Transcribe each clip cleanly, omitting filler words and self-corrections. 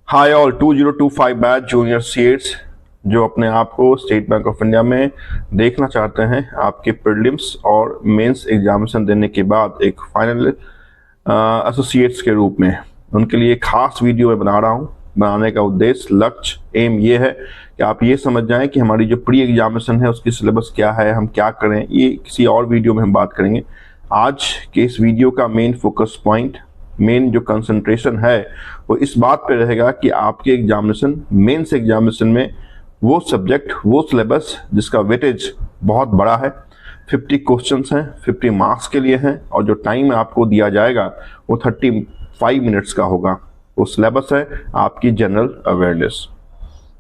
High all 2025 batch junior सीएट्स जो अपने आप को स्टेट बैंक ऑफ इंडिया में देखना चाहते हैं आपके प्रीलिम्स और मेंस एग्जामिनेशन देने के बाद एक फाइनल एसोसिएट्स के रूप में, उनके लिए खास वीडियो मैं बना रहा हूं। बनाने का उद्देश्य, लक्ष्य, एम ये है कि आप ये समझ जाएं कि हमारी जो प्री एग्जामिनेशन है उसकी सिलेबस क्या है, हम क्या करें। ये किसी और वीडियो में हम बात करेंगे। आज के इस वीडियो का मेन फोकस पॉइंट, मेन जो कंसंट्रेशन है वो इस बात पे रहेगा कि आपके एग्जामिनेशन, मेंस एग्जामिनेशन में वो सब्जेक्ट, वो सिलेबस जिसका वेटेज बहुत बड़ा है, 50 क्वेश्चंस हैं, 50 मार्क्स के लिए हैं, और जो टाइम आपको दिया जाएगा वो 35 मिनट्स का होगा। वो सिलेबस है आपकी general awareness.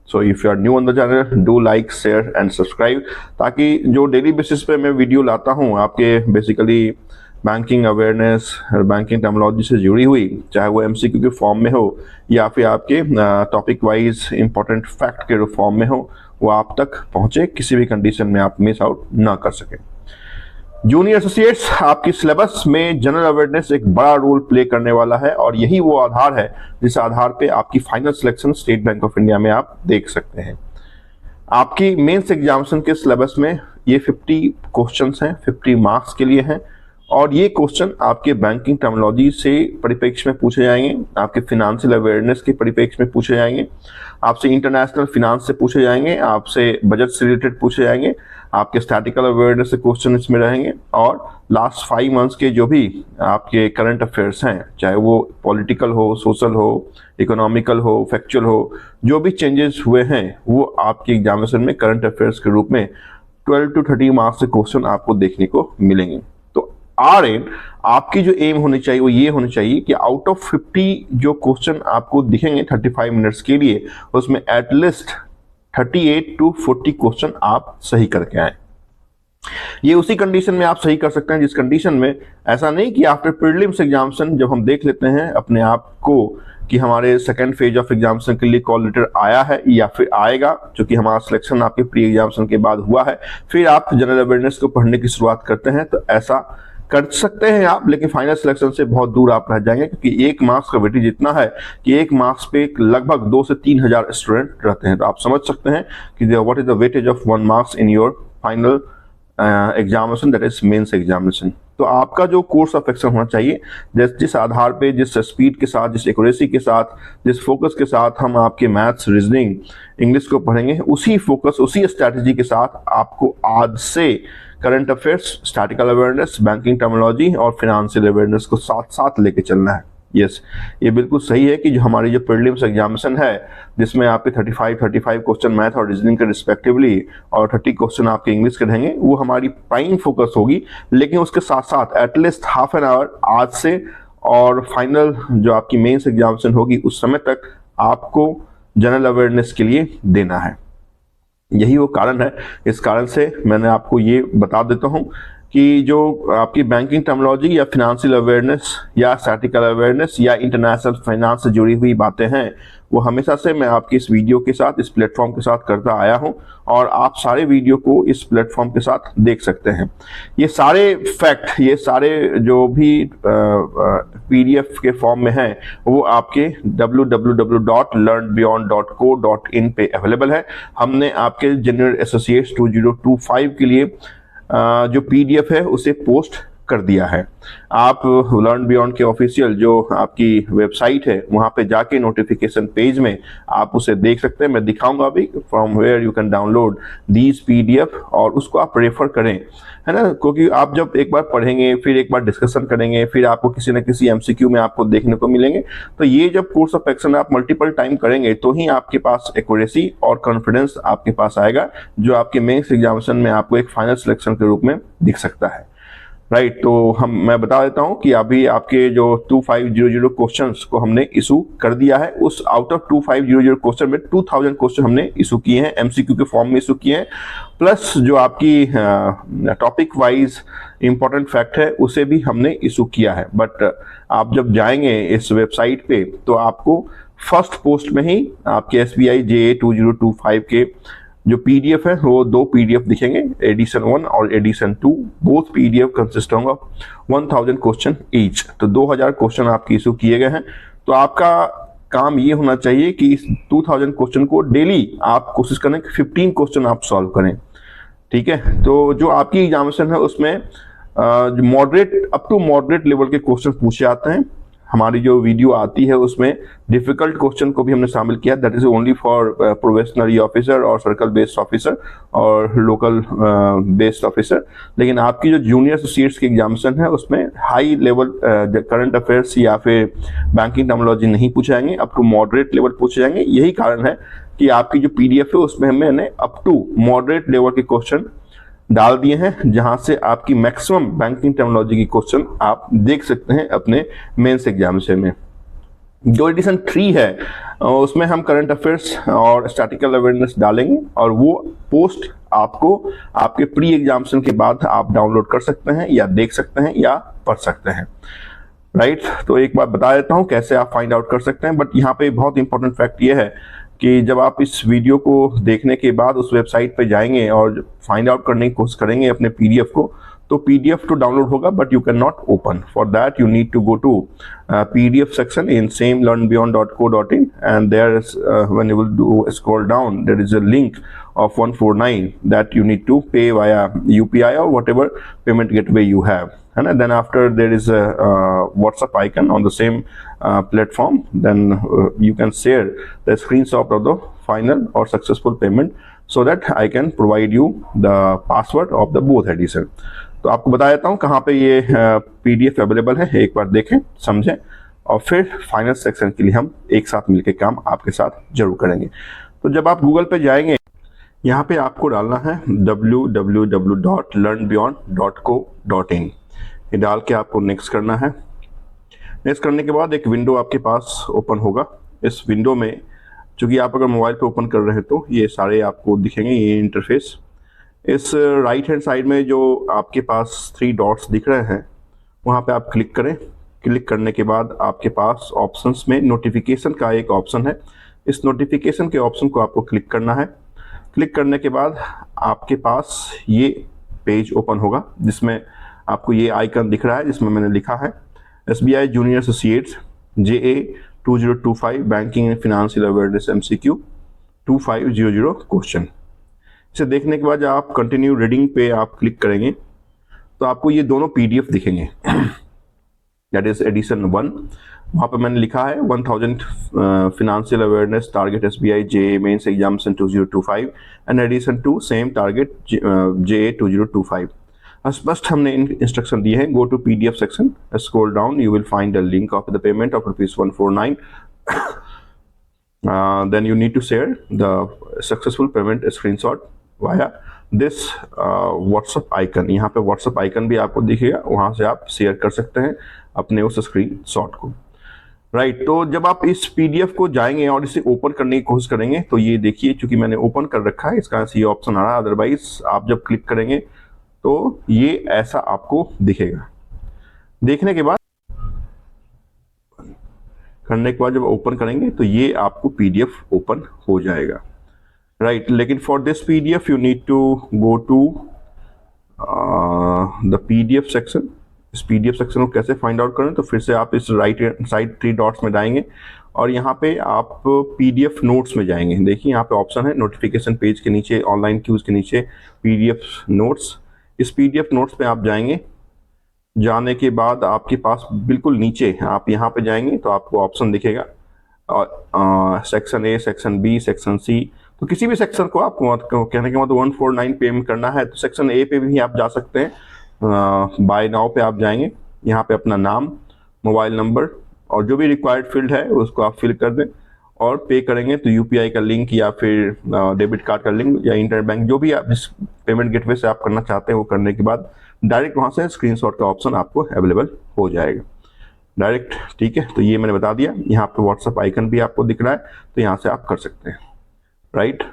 So if you are new on the channel, do like, share and subscribe, ताकि जो डेली बेसिस पे मैं वीडियो लाता हूँ आपके basically banking awareness, banking terminology से जुड़ी हुई, चाहे वो एमसीक्यू के फॉर्म में हो या फिर आपके टॉपिक वाइज इंपॉर्टेंट फैक्ट के फॉर्म में हो, वो आप तक पहुंचे, किसी भी कंडीशन में आप मिस आउट ना कर सकें। जूनियर एसोसिएट्स, आपकी सिलेबस में जनरल अवेयरनेस एक बड़ा रोल प्ले करने वाला है, और यही वो आधार है जिस आधार पे आपकी final selection state bank of India में आप देख सकते हैं। आपकी मेंस एग्जामिनेशन के सिलेबस में ये 50 क्वेश्चंस हैं, 50 मार्क्स के लिए हैं, और ये क्वेश्चन आपके बैंकिंग टर्मिनोलॉजी से परिप्रेक्ष्य में पूछे जाएंगे, आपके फिनेंशियल अवेयरनेस के परिप्रेक्ष्य में पूछे जाएंगे, आपसे इंटरनेशनल फिनांस से पूछे जाएंगे, आपसे बजट से रिलेटेड पूछे जाएंगे, आपके स्टैटिकल अवेयरनेस से क्वेश्चन इसमें रहेंगे, और लास्ट 5 मंथ्स के जो भी आपके करंट अफेयर्स हैं, चाहे वो पॉलिटिकल हो, सोशल हो, इकोनॉमिकल हो, फैक्चुअल हो, जो भी चेंजेस हुए हैं वो आपके एग्जामिनेशन में करंट अफेयर्स के रूप में 12 to 30 मार्क्स से क्वेश्चन आपको देखने को मिलेंगे। आर एन आपकी जो एम होनी चाहिए वो ये होनी चाहिए कि आउट ऑफ 50 जो क्वेश्चन आपको दिखेंगे 35 मिनट्स के लिए, उसमें एटलीस्ट 38 to 40 क्वेश्चन आप सही करके आए। ये उसी कंडीशन में आप सही कर सकते हैं जिस कंडीशन में, ऐसा नहीं कि आफ्टर प्रीलिम्स एग्जामिनेशन जब हम देख लेते हैं अपने आप को कि हमारे सेकेंड फेज ऑफ एग्जामिनेशन के लिए कॉल लेटर आया है या फिर आएगा, जो कि हमारा सिलेक्शन आपके प्री एग्जामिनेशन के बाद हुआ है, फिर आप जनरल अवेयरनेस को पढ़ने की शुरुआत करते हैं, तो ऐसा कर सकते हैं आप, लेकिन फाइनल सिलेक्शन से बहुत दूर आप रह जाएंगे, क्योंकि एक मार्क्स का वेटेज इतना है कि एक मार्क्स पे लगभग 2 से 3 हजार स्टूडेंट रहते हैं। तो आप समझ सकते हैं कि what is the weightage of 1 marks in your final examination, that is mains examination. तो आपका जो कोर्स ऑफ एक्शन होना चाहिए, जिस आधार पे, जिस स्पीड के साथ, जिस एक्यूरेसी के साथ, जिस फोकस के साथ हम आपके मैथ्स, रीजनिंग, इंग्लिश को पढ़ेंगे, उसी फोकस, उसी स्ट्रैटेजी के साथ आपको आज से current affairs, statistical awareness, banking terminology और फिनेंशियल अवेयरनेस को साथ साथ लेके चलना है। यस, ये बिल्कुल सही है कि जो हमारी जो प्रीलिम्स एग्जामिनेशन है, जिसमें आपके 35 क्वेश्चन मैथ और रीजनिंग के रिस्पेक्टिवली और 30 क्वेश्चन आपके इंग्लिश के रहेंगे, वो हमारी प्राइम फोकस होगी। लेकिन उसके साथ साथ एटलीस्ट हाफ एन आवर आज से और फाइनल जो आपकी मेंस एग्जामिनेशन होगी उस समय तक आपको जनरल अवेयरनेस के लिए देना है। यही वो कारण है। इस कारण से मैंने आपको ये बता देता हूं कि जो आपकी बैंकिंग टर्मिनोलॉजी या फिनेंशियल अवेयरनेस या स्टैटिकल अवेयरनेस या इंटरनेशनल फाइनेंस से जुड़ी हुई बातें हैं, वो हमेशा से मैं आपकी इस वीडियो के साथ, इस प्लेटफॉर्म के साथ करता आया हूं, और आप सारे वीडियो को इस प्लेटफॉर्म के साथ देख सकते हैं। ये सारे फैक्ट, ये सारे जो भी पीडीएफ के फॉर्म में हैं, वो आपके www.learnbeyond.co.in पे अवेलेबल है। हमने आपके जनरल एसोसिएट्स 2025 के लिए जो पीडीएफ है उसे पोस्ट कर दिया है। आप लर्न बियॉन्ड के ऑफिशियल जो आपकी वेबसाइट है वहां पे जाके नोटिफिकेशन पेज में आप उसे देख सकते हैं। मैं दिखाऊंगा अभी from where you can download these PDF, और उसको आप रेफर करें, है ना, क्योंकि आप जब एक बार पढ़ेंगे, फिर एक बार डिस्कशन करेंगे, फिर आपको किसी न किसी एमसीक्यू में आपको देखने को मिलेंगे। तो ये जब कोर्स ऑफ एक्शन आप मल्टीपल टाइम करेंगे तो ही आपके पास एक्यूरेसी और कॉन्फिडेंस आपके पास आएगा, जो आपके मेंस एग्जामिनेशन में आपको एक फाइनल सिलेक्शन के रूप में दिख सकता है। राइट, तो मैं बता देता हूं कि अभी आपके जो 2500 क्वेश्चंस को हमने इशू कर दिया है। उस आउट ऑफ 2500 क्वेश्चन में 2000 क्वेश्चन हमने इशू किए हैं, एमसीक्यू के फॉर्म में इशू किए हैं, प्लस जो आपकी टॉपिक वाइज इंपॉर्टेंट फैक्ट है उसे भी हमने इशू किया है। बट आप जब जाएंगे इस वेबसाइट पे तो आपको फर्स्ट पोस्ट में ही आपके SBI JA 2025 के जो पीडीएफ है वो 2 पीडीएफ दिखेंगे, एडिशन 1 और edition 2। Both PDF consisting of 1000 question each. तो 2000 क्वेश्चन आपके इशू किए गए हैं। तो आपका काम ये होना चाहिए कि इस 2000 क्वेश्चन को डेली आप कोशिश करें कि 15 क्वेश्चन आप सॉल्व करें। ठीक है, तो जो आपकी एग्जामिनेशन है उसमें moderate up to moderate level के क्वेश्चन पूछे जाते हैं। हमारी जो वीडियो आती है उसमें डिफिकल्ट क्वेश्चन को भी हमने शामिल किया, that is only for probationary officer और सर्कल बेस्ड ऑफिसर और लोकल बेस्ड ऑफिसर। लेकिन आपकी जो जूनियर एसोसिएट्स की एग्जामिनेशन है उसमें हाई लेवल करंट अफेयर्स या फिर बैंकिंग टर्मिनोलॉजी नहीं पूछे जाएंगे, अप टू मॉडरेट लेवल पूछे जाएंगे। यही कारण है कि आपकी जो पीडीएफ है उसमें मैंने अप टू मॉडरेट लेवल के क्वेश्चन डाल दिए हैं, जहां से आपकी मैक्सिमम बैंकिंग टर्मिनोलॉजी की क्वेश्चन आप देख सकते हैं अपने मेंस एग्जामिनेशन में। जो एडिशन 3 है उसमें हम करंट अफेयर्स और स्टैटिकल अवेयरनेस डालेंगे और वो पोस्ट आपको आपके प्री एग्जामिनेशन के बाद आप डाउनलोड कर सकते हैं या देख सकते हैं या पढ़ सकते हैं। राइट, तो एक बार बता देता हूं कैसे आप फाइंड आउट कर सकते हैं। बट यहाँ पे बहुत इंपॉर्टेंट फैक्ट ये है कि जब आप इस वीडियो को देखने के बाद उस वेबसाइट पे जाएंगे और फाइंड आउट करने की कोशिश करेंगे अपने पीडीएफ को, तो पीडीएफ तो डाउनलोड होगा but you can not open. For that you need to go to PDF section in same learnbeyond.co.in and there is when you will do scroll down there is a link of 149 that you need to pay via UPI or whatever payment gateway you have, and then after there is a WhatsApp icon on the same platform, then you can share the screenshot of the final or successful payment so that I can provide you the password of the both edition। तो आपको बता देता हूँ कहाँ पे ये PDF available है, एक बार देखें समझें और फिर फाइनल सेक्शन के लिए हम एक साथ मिलकर काम आपके साथ जरूर करेंगे। तो जब आप गूगल पे जाएंगे यहाँ पे आपको डालना है www.learnbeyond.co.in। ये डाल के आपको नेक्स्ट करना है। नेक्स्ट करने के बाद एक विंडो आपके पास ओपन होगा। इस विंडो में चूंकि आप अगर मोबाइल पे ओपन कर रहे हैं तो ये सारे आपको दिखेंगे, ये इंटरफेस। इस राइट हैंड साइड में जो आपके पास 3 डॉट्स दिख रहे हैं वहाँ पे आप क्लिक करें। क्लिक करने के बाद आपके पास ऑप्शंस में नोटिफिकेशन का एक ऑप्शन है। इस नोटिफिकेशन के ऑप्शन को आपको क्लिक करना है। क्लिक करने के बाद आपके पास ये पेज ओपन होगा जिसमें आपको ये आइकन दिख रहा है जिसमें मैंने लिखा है SBI junior associates JA 2025 banking and financial awareness MCQ 2500 question. इसे देखने के बाद जब आप कंटिन्यू रीडिंग पे आप क्लिक करेंगे तो आपको ये दोनों पीडीएफ दिखेंगे, दैट इज एडिशन 1। वहाँ पे मैंने लिखा है 1000 financial awareness target SBI JA mains examination 2025 and edition 2 same target JA 2025। स्पष्ट हमने इंस्ट्रक्शन दिए हैं, go to PDF section, scroll down, you will find a link of the payment of ₹149। then you need to share the successful payment screenshot via this WhatsApp icon। यहाँ पे WhatsApp icon भी आपको दिखेगा, वहाँ से आप शेयर कर सकते हैं अपने उस स्क्रीनशॉट को। राइट, तो जब आप इस पीडीएफ को जाएंगे और इसे ओपन करने की कोशिश करेंगे तो ये देखिए चूंकि मैंने ओपन कर रखा है इसका ये ऑप्शन आ रहा है, अदरवाइज आप जब क्लिक करेंगे तो ये ऐसा आपको दिखेगा। देखने के बाद करने के बाद जब ओपन करेंगे तो ये आपको पीडीएफ ओपन हो जाएगा। राइट, लेकिन for this PDF you need to go to the PDF section. इस पीडीएफ सेक्शन को कैसे फाइंड आउट करें, तो फिर से आप इस राइट साइड 3 डॉट्स में जाएंगे और यहाँ पे आप पीडीएफ नोट्स में जाएंगे। देखिए यहाँ पे ऑप्शन है नोटिफिकेशन पेज के नीचे, ऑनलाइन क्यूज के नीचे पीडीएफ नोट्स। इस पीडीएफ नोट्स पे आप जाएंगे। जाने के बाद आपके पास बिल्कुल नीचे आप यहाँ पे जाएंगे तो आपको ऑप्शन दिखेगा और section A, section B, section C। तो किसी भी सेक्शन को आपको कहने के मतलब 149 पेमेंट करना है तो सेक्शन A पे भी आप जा सकते हैं। बाय नाउ पे आप जाएंगे, यहाँ पे अपना नाम, मोबाइल नंबर और जो भी रिक्वायर्ड फील्ड है उसको आप फिल कर दें और पे करेंगे तो यूपीआई का लिंक या फिर डेबिट कार्ड का लिंक या इंटरनेट बैंक जो भी आप जिस पेमेंट गेटवे से आप करना चाहते हैं वो करने के बाद डायरेक्ट वहाँ से स्क्रीनशॉट का ऑप्शन आपको अवेलेबल हो जाएगा डायरेक्ट। ठीक है, तो ये मैंने बता दिया। यहाँ पे व्हाट्सएप आइकन भी आपको दिख रहा है तो यहाँ से आप कर सकते हैं। राइट।